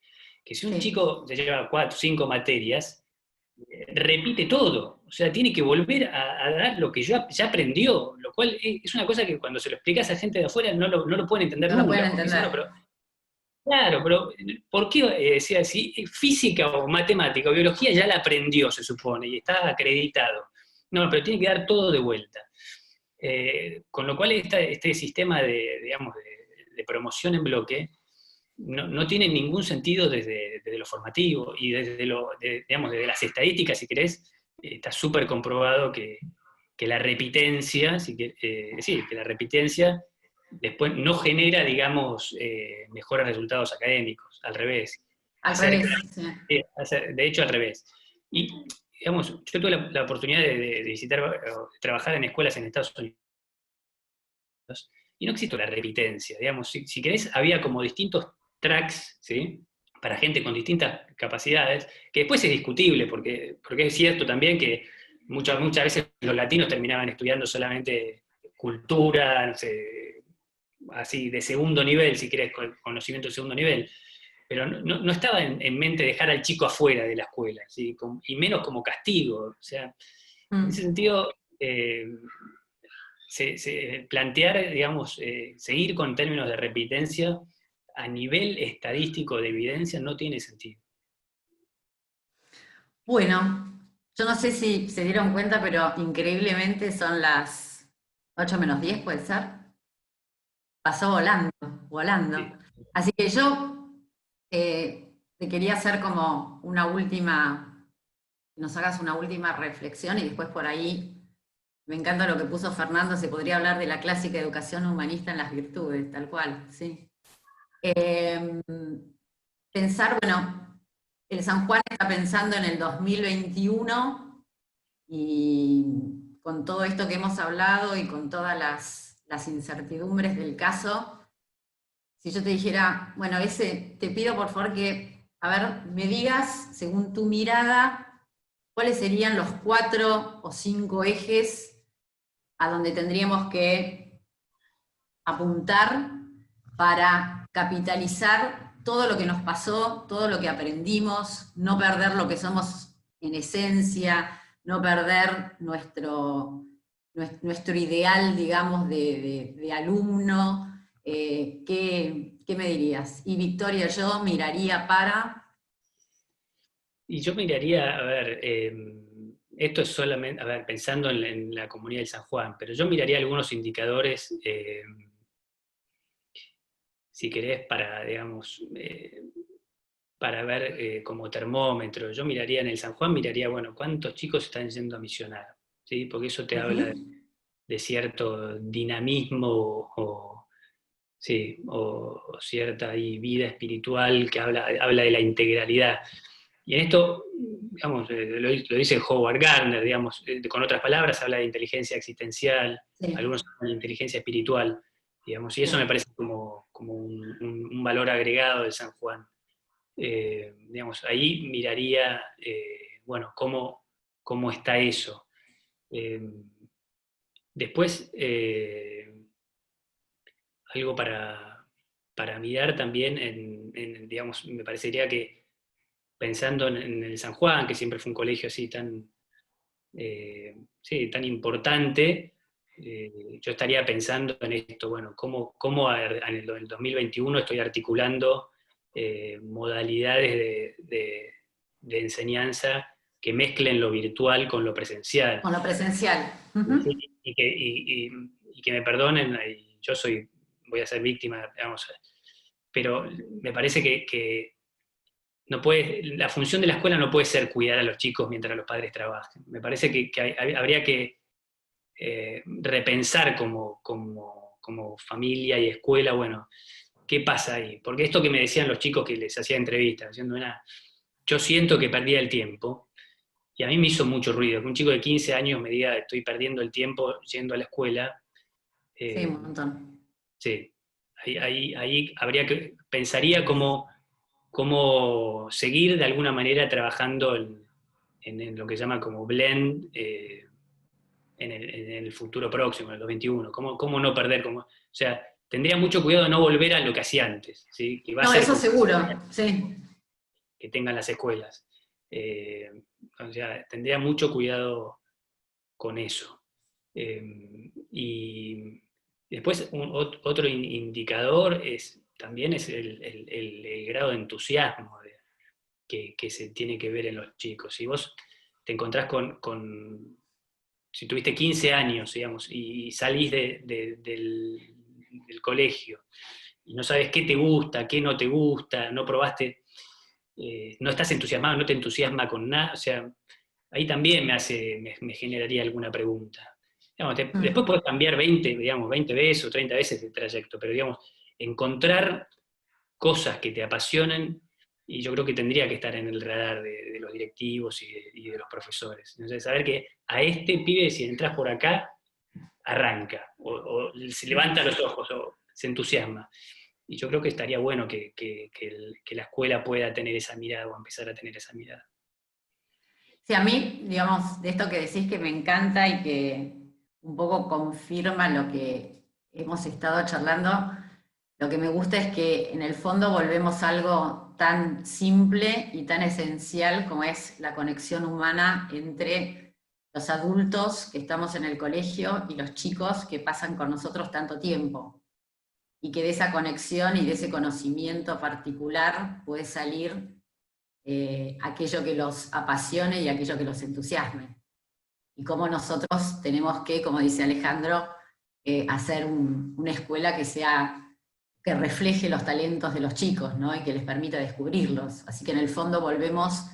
que si un chico se lleva 4 o 5 materias, repite todo, o sea, tiene que volver a dar lo que ya aprendió, lo cual es una cosa que cuando se lo explicas a gente de afuera no lo pueden entender No lo pueden nunca, porque entender. dicen, no, pero claro, pero ¿por qué decía así? Física o matemática o biología ya la aprendió, se supone, y está acreditado. No, pero tiene que dar todo de vuelta. Con lo cual este sistema digamos, de promoción en bloque no tiene ningún sentido desde lo formativo y digamos, desde las estadísticas, si querés, está súper comprobado que la repitencia, que la repitencia después no genera, digamos, mejores resultados académicos, al revés. Al revés, sí. De hecho, al revés. Y, digamos, yo tuve la oportunidad de visitar, de trabajar en escuelas en Estados Unidos, y no existe la repitencia, digamos, si querés, había como distintos tracks, ¿sí? para gente con distintas capacidades, que después es discutible, porque es cierto también que muchas veces los latinos terminaban estudiando solamente cultura, no sé, así de segundo nivel, si querés, conocimiento de segundo nivel, pero no estaba en mente dejar al chico afuera de la escuela, ¿sí? Y menos como castigo. O sea, en ese sentido, plantear, digamos, seguir con términos de repitencia a nivel estadístico de evidencia no tiene sentido. Bueno, yo no sé si se dieron cuenta, pero increíblemente son las 8 menos 10, ¿puede ser? Pasó volando, volando. Sí. Así que yo te quería hacer como una última, que nos hagas una última reflexión y después por ahí, me encanta lo que puso Fernando, se podría hablar de la clásica educación humanista en las virtudes, tal cual, sí. Eh, Pensar, bueno, el San Juan está pensando en el 2021 y con todo esto que hemos hablado y con todas las incertidumbres del caso, si yo te dijera, bueno, te pido por favor que, a ver, me digas, según tu mirada, cuáles serían los 4 o 5 ejes a donde tendríamos que apuntar para capitalizar todo lo que nos pasó, todo lo que aprendimos, no perder lo que somos en esencia, no perder nuestro ideal, digamos, de alumno. ¿Qué me dirías? Y Victoria, yo miraría para... Y yo miraría, a ver, esto es solamente, a ver, pensando en la comunidad de San Juan, pero yo miraría algunos indicadores, si querés, para, digamos, para ver como termómetro. Yo miraría en el San Juan, miraría, bueno, cuántos chicos están yendo a misionar, ¿sí? Porque eso te habla Ujú. de cierto dinamismo sí, o cierta ahí vida espiritual que habla de la integralidad. Y en esto, digamos, lo dice Howard Gardner, digamos, con otras palabras, habla de inteligencia existencial, Sí, algunos hablan de inteligencia espiritual, digamos, y eso me sí. parece como un valor agregado de San Juan. Digamos, ahí miraría, bueno, cómo está eso. Eh, Después, algo para mirar también digamos, me parecería que pensando en el San Juan, que siempre fue un colegio así tan, sí, tan importante, yo estaría pensando en esto, bueno, cómo en el 2021 estoy articulando modalidades de enseñanza que mezclen lo virtual con lo presencial. Con lo presencial. Sí, Ujú. y que me perdonen, y voy a ser víctima, digamos, pero me parece que no puede, la función de la escuela no puede ser cuidar a los chicos mientras los padres trabajan. Me parece que habría que repensar como familia y escuela, bueno, ¿qué pasa ahí? Porque esto que me decían los chicos que les hacía entrevistas, diciendo, yo siento que perdía el tiempo, y a mí me hizo mucho ruido que un chico de 15 años me diga, estoy perdiendo el tiempo yendo a la escuela. Sí, eh, un montón. sí, ahí pensaría cómo seguir de alguna manera trabajando en lo que se llama como blend en el futuro próximo, en el 2021. ¿Cómo no perder? O sea, tendría mucho cuidado de no volver a lo que hacía antes, ¿sí? Que va a No, ser eso como seguro, sí. que tengan las escuelas. Eh, o sea, tendría mucho cuidado con eso. Y después otro indicador también es el grado de entusiasmo que se tiene que ver en los chicos. Si vos te encontrás si tuviste 15 años, digamos, y salís del colegio y no sabes qué te gusta, qué no te gusta, no probaste, no estás entusiasmado, no te entusiasma con nada, o sea, ahí también me generaría alguna pregunta. Digamos, después Mm. puedes cambiar 20 veces o 30 veces el trayecto, pero digamos, encontrar cosas que te apasionen, y yo creo que tendría que estar en el radar de los directivos y de los profesores. Entonces, saber que a este pibe, si entras por acá, arranca, o se levanta los ojos, o se entusiasma. y yo creo que estaría bueno que la escuela pueda tener esa mirada o empezar a tener esa mirada. Sí, a mí, digamos, de esto que decís que me encanta y que un poco confirma lo que hemos estado charlando, lo que me gusta es que en el fondo volvemos a algo tan simple y tan esencial como es la conexión humana entre los adultos que estamos en el colegio y los chicos que pasan con nosotros tanto tiempo. Y que de esa conexión y de ese conocimiento particular puede salir aquello que los apasione y aquello que los entusiasme. Y cómo nosotros tenemos que, como dice Alejandro, hacer una escuela que refleje los talentos de los chicos, ¿no? Y que les permita descubrirlos. Así que en el fondo volvemos,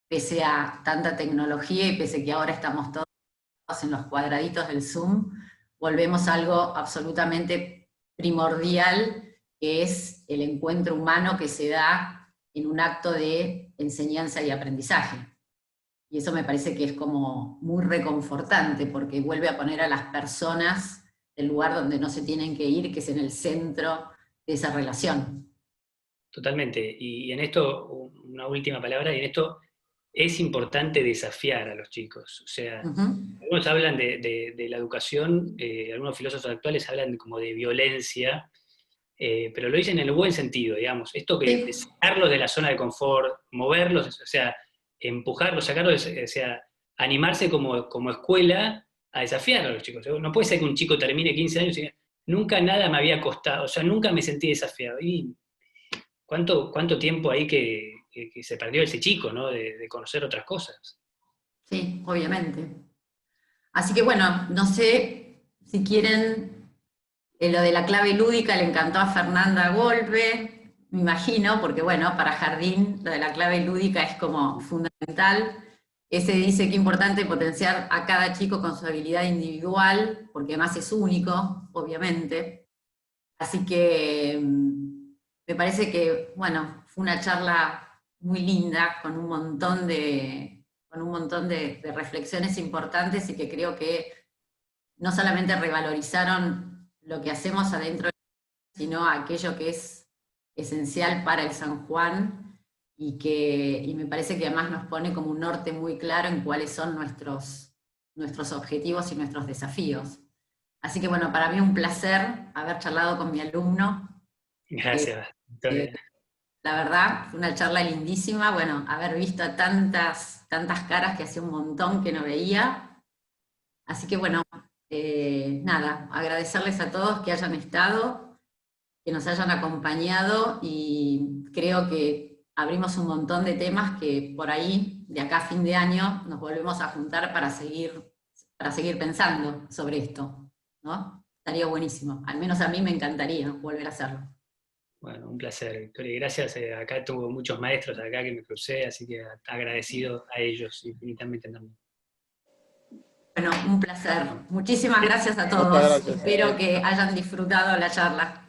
pese a tanta tecnología y pese a que ahora estamos todos en los cuadraditos del Zoom, volvemos a algo absolutamente primordial, que es el encuentro humano que se da en un acto de enseñanza y aprendizaje. Y eso me parece que es como muy reconfortante, porque vuelve a poner a las personas el lugar donde no se tienen que ir, que es en el centro de esa relación. Totalmente. Y en esto, una última palabra, y en esto es importante desafiar a los chicos. O sea, algunos hablan de la educación, algunos filósofos actuales hablan como de violencia, pero lo dicen en el buen sentido, digamos. Esto que de sacarlos de la zona de confort, moverlos, o sea, empujarlos, sacarlos, o sea, animarse como escuela a desafiar a los chicos. No puede ser que un chico termine 15 años y diga, nunca nada me había costado, o sea, nunca me sentí desafiado. Y ¿cuánto tiempo ahí que se perdió ese chico, ¿no? De conocer otras cosas. Sí, obviamente. Así que bueno, no sé si quieren, lo de la clave lúdica le encantó a Fernanda Golpe, me imagino, porque bueno, para Jardín lo de la clave lúdica es como fundamental. Ese dice que es importante potenciar a cada chico con su habilidad individual, porque además es único, obviamente. Así que me parece que, bueno, fue una charla muy linda, con un montón de reflexiones importantes y que creo que no solamente revalorizaron lo que hacemos adentro, sino aquello que es esencial para el San Juan y me parece que además nos pone como un norte muy claro en cuáles son nuestros objetivos y nuestros desafíos. Así que bueno, para mí un placer haber charlado con mi alumno. Gracias, Eh, Victoria. la verdad, fue una charla lindísima, bueno, haber visto a tantas caras que hacía un montón que no veía. Así que bueno, nada, agradecerles a todos que hayan estado, que nos hayan acompañado y creo que abrimos un montón de temas que por ahí, de acá a fin de año, nos volvemos a juntar para seguir pensando sobre esto, ¿no? Estaría buenísimo, al menos a mí me encantaría volver a hacerlo. Bueno, un placer, Victoria. Y gracias. Acá tuve muchos maestros acá que me crucé, así que agradecido a ellos infinitamente también. Bueno, un placer. Muchísimas gracias a todos. Muchas gracias. Espero que hayan disfrutado la charla.